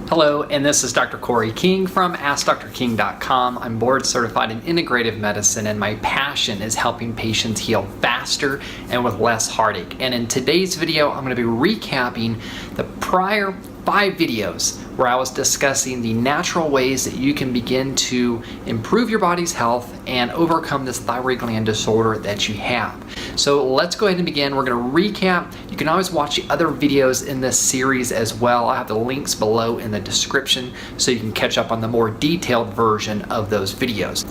Hello, and this is Dr. Corey King from AskDrKing.com. I'm board certified in integrative medicine, and my passion is helping patients heal faster and with less heartache. And in today's video, I'm going to be recapping the prior 5 videos where I was discussing the natural ways that you can begin to improve your body's health and overcome this thyroid gland disorder that you have. So let's go ahead and begin. We're going to recap. You can always watch the other videos in this series as well. I have the links below in the description so you can catch up on the more detailed version of those videos.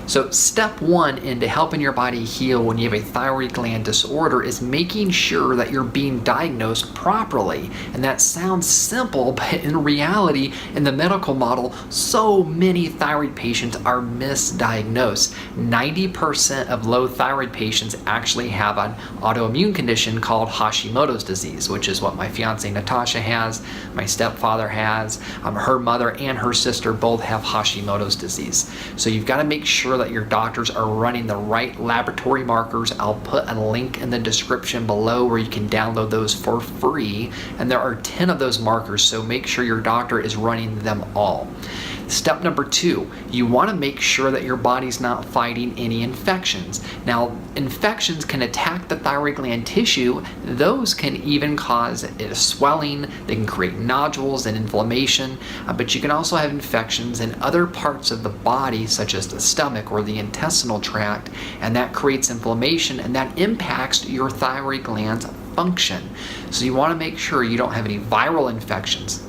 So step 1 into helping your body heal when you have a thyroid gland disorder is making sure that you're being diagnosed properly. And that sounds simple, but in reality, in the medical model, so many thyroid patients are misdiagnosed. 90% of low thyroid patients actually have an autoimmune condition called Hashimoto's disease, which is what my fiance Natasha has, my stepfather has, her mother and her sister both have Hashimoto's disease. So you've got to make sure that your doctors are running the right laboratory markers. I'll put a link in the description below where you can download those for free, and there are 10 of those markers, so make sure your doctor is running them all. Step number 2, you want to make sure that your body's not fighting any infections. Now, infections can attack the thyroid gland tissue. Those can even cause swelling. They can create nodules and inflammation, but you can also have infections in other parts of the body, such as the stomach or the intestinal tract, and that creates inflammation, and that impacts your thyroid gland's function. So you want to make sure you don't have any viral infections.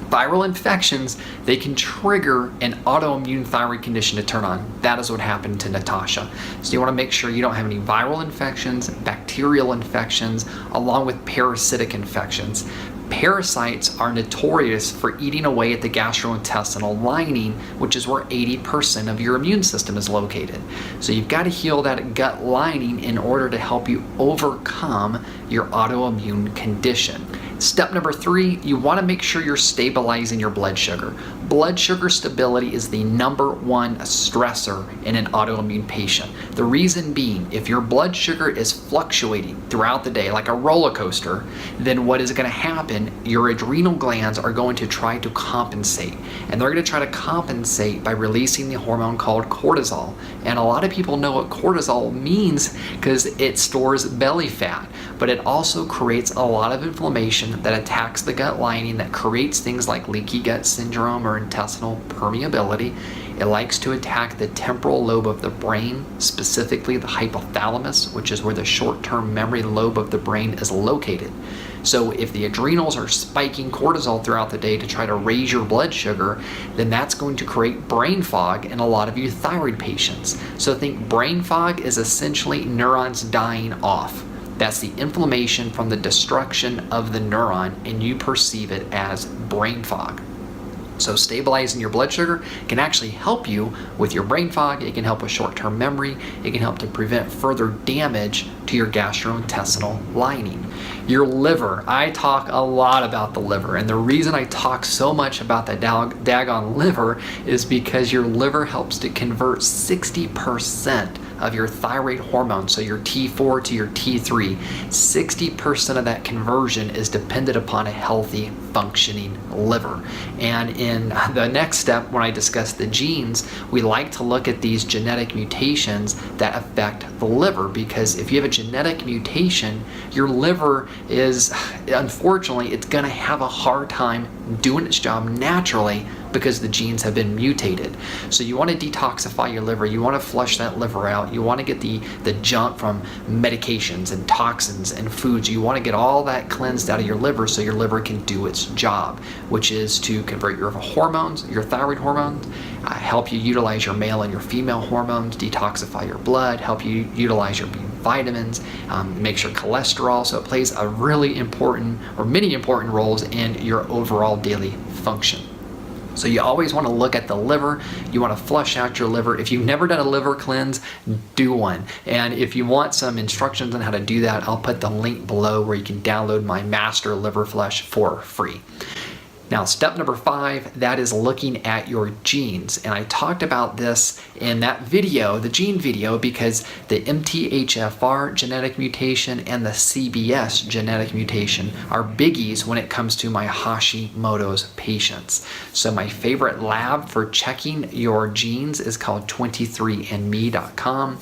Viral infections, they can trigger an autoimmune thyroid condition to turn on. That is what happened to Natasha. So you want to make sure you don't have any viral infections, bacterial infections, along with parasitic infections. Parasites are notorious for eating away at the gastrointestinal lining, which is where 80% of your immune system is located. So you've got to heal that gut lining in order to help you overcome your autoimmune condition. Step number 3, you want to make sure you're stabilizing your blood sugar. Blood sugar stability is the #1 stressor in an autoimmune patient. The reason being, if your blood sugar is fluctuating throughout the day like a roller coaster, then what is going to happen? Your adrenal glands are going to try to compensate. And they're going to try to compensate by releasing the hormone called cortisol. And a lot of people know what cortisol means because it stores belly fat. But it also creates a lot of inflammation that attacks the gut lining, that creates things like leaky gut syndrome or intestinal permeability. It likes to attack the temporal lobe of the brain, specifically the hypothalamus, which is where the short-term memory lobe of the brain is located. So if the adrenals are spiking cortisol throughout the day to try to raise your blood sugar, then that's going to create brain fog in a lot of you thyroid patients. So think brain fog is essentially neurons dying off. That's the inflammation from the destruction of the neuron, and you perceive it as brain fog. So stabilizing your blood sugar can actually help you with your brain fog. It can help with short-term memory. It can help to prevent further damage to your gastrointestinal lining. Your liver, I talk a lot about the liver, and the reason I talk so much about the daggone liver is because your liver helps to convert 60% of your thyroid hormone, so your T4 to your T3. 60% of that conversion is dependent upon a healthy, functioning liver. And in the next step, when I discuss the genes, we like to look at these genetic mutations that affect the liver, because if you have a genetic mutation, your liver is, unfortunately, it's going to have a hard time doing its job naturally because the genes have been mutated. So you want to detoxify your liver. You want to flush that liver out. You want to get the junk from medications and toxins and foods. You want to get all that cleansed out of your liver so your liver can do its job, which is to convert your hormones, your thyroid hormones, help you utilize your male and your female hormones, detoxify your blood, help you utilize your vitamins, make sure cholesterol. So it plays a really important, or many important roles in your overall daily function. So you always want to look at the liver. You want to flush out your liver. If you've never done a liver cleanse, do one. And if you want some instructions on how to do that, I'll put the link below where you can download my master liver flush for free. Now, step number 5, that is looking at your genes. And I talked about this in that video, the gene video, because the MTHFR genetic mutation and the CBS genetic mutation are biggies when it comes to my Hashimoto's patients. So my favorite lab for checking your genes is called 23andme.com.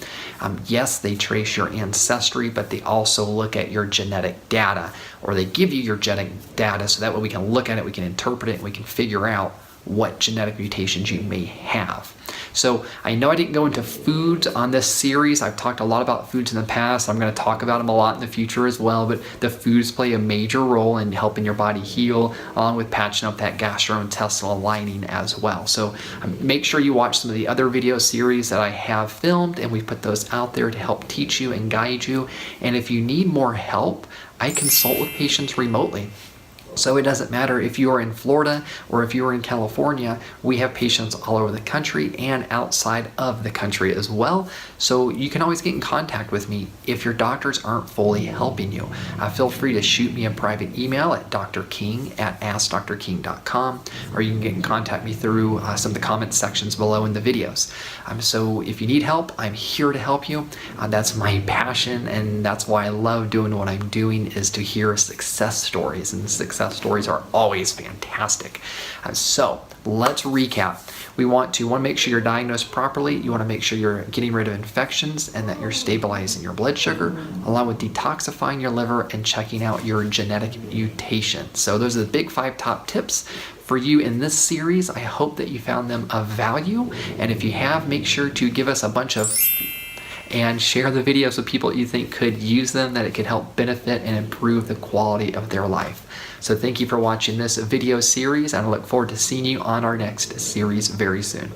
Yes, they trace your ancestry, but they also look at your genetic data, or they give you your genetic data so that way we can look at it, we can interpret it, and we can figure out what genetic mutations you may have. So I know I didn't go into foods on this series. I've talked a lot about foods in the past. I'm going to talk about them a lot in the future as well, but the foods play a major role in helping your body heal, along with patching up that gastrointestinal lining as well. So make sure you watch some of the other video series that I have filmed, and we put those out there to help teach you and guide you. And if you need more help, I consult with patients remotely. So it doesn't matter if you are in Florida or if you are in California, we have patients all over the country and outside of the country as well. So you can always get in contact with me if your doctors aren't fully helping you. Feel free to shoot me a private email at DrKing at AskDrKing.com, or you can get in contact me through some of the comment sections below in the videos. So if you need help, I'm here to help you. That's my passion, and that's why I love doing what I'm doing, is to hear success stories, and success stories are always fantastic. So let's recap. We want to make sure you're diagnosed properly. You want to make sure you're getting rid of infections and that you're stabilizing your blood sugar, along with detoxifying your liver and checking out your genetic mutation. So those are the big 5 top tips for you in this series. I hope that you found them of value. And if you have, make sure to give us a bunch of and share the videos with people you think could use them, that it could help benefit and improve the quality of their life. So thank you for watching this video series, and I look forward to seeing you on our next series very soon.